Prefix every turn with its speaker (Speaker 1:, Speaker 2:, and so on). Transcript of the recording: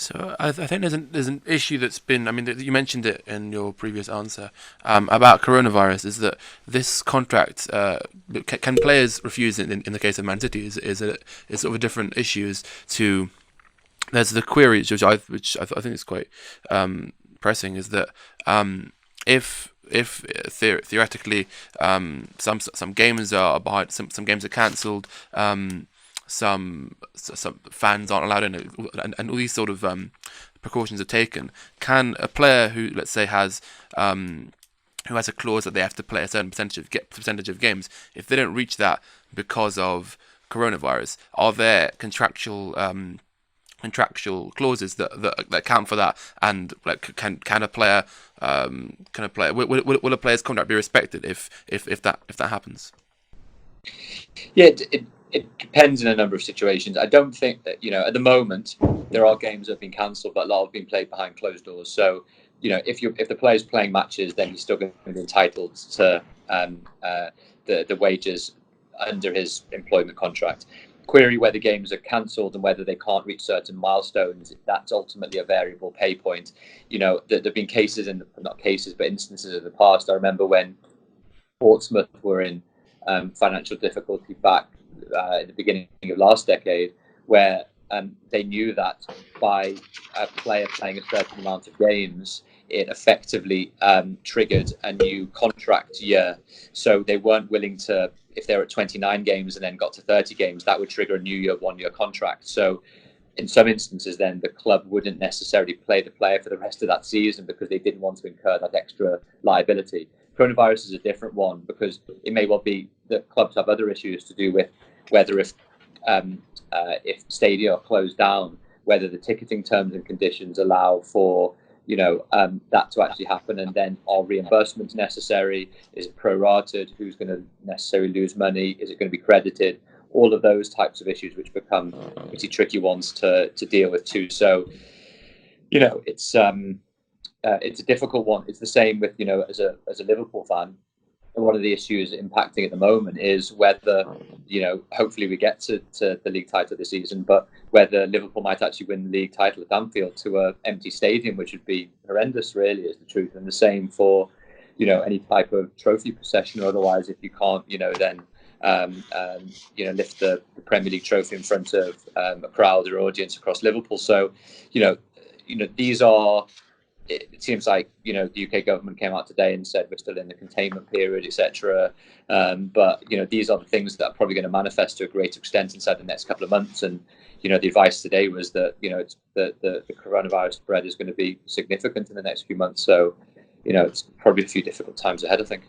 Speaker 1: So I think there's an issue that's been. I mean, you mentioned it in your previous answer about coronavirus. Is that this contract? Can players refuse it in the case of Man City? Is sort of a different issue as to there's the query which I think is quite pressing. Is that if theoretically some games are behind, some games are cancelled, some fans aren't allowed in, and all these sort of precautions are taken. Can a player who, let's say, who has a clause that they have to play a certain percentage of games, if they don't reach that because of coronavirus, are there contractual clauses that account for that, and like can a player will a player's contract be respected if that happens?
Speaker 2: Yeah, it depends in a number of situations. I don't think that, at the moment there are games that have been cancelled, but a lot have been played behind closed doors. So, if the player's playing matches, then he's still going to be entitled to the wages under his employment contract. Query whether games are cancelled and whether they can't reach certain milestones. That's ultimately a variable pay point. There've been cases not cases, but instances in the past. I remember when Portsmouth were in financial difficulty back at the beginning of last decade, where they knew that by a player playing a certain amount of games, it effectively triggered a new contract year. So they weren't willing to, if they were at 29 games and then got to 30 games, that would trigger a new year, 1 year contract. So in some instances, then the club wouldn't necessarily play the player for the rest of that season because they didn't want to incur that extra liability. Coronavirus is a different one because it may well be that clubs have other issues to do with whether if stadia are closed down, whether the ticketing terms and conditions allow for that to actually happen, and then are reimbursements necessary? Is it prorated? Who's going to necessarily lose money? Is it going to be credited? All of those types of issues, which become pretty tricky ones to deal with too. So, it's a difficult one. It's the same with as a Liverpool fan. And one of the issues impacting at the moment is whether, hopefully we get to the league title this season, but whether Liverpool might actually win the league title at Anfield to an empty stadium, which would be horrendous, really, is the truth. And the same for, any type of trophy procession or otherwise, if you can't, then, lift the Premier League trophy in front of a crowd or audience across Liverpool. So, these are. It seems like the UK government came out today and said we're still in the containment period, etc. But these are the things that are probably going to manifest to a greater extent inside the next couple of months. And the advice today was that it's the coronavirus spread is going to be significant in the next few months. So it's probably a few difficult times ahead, I think.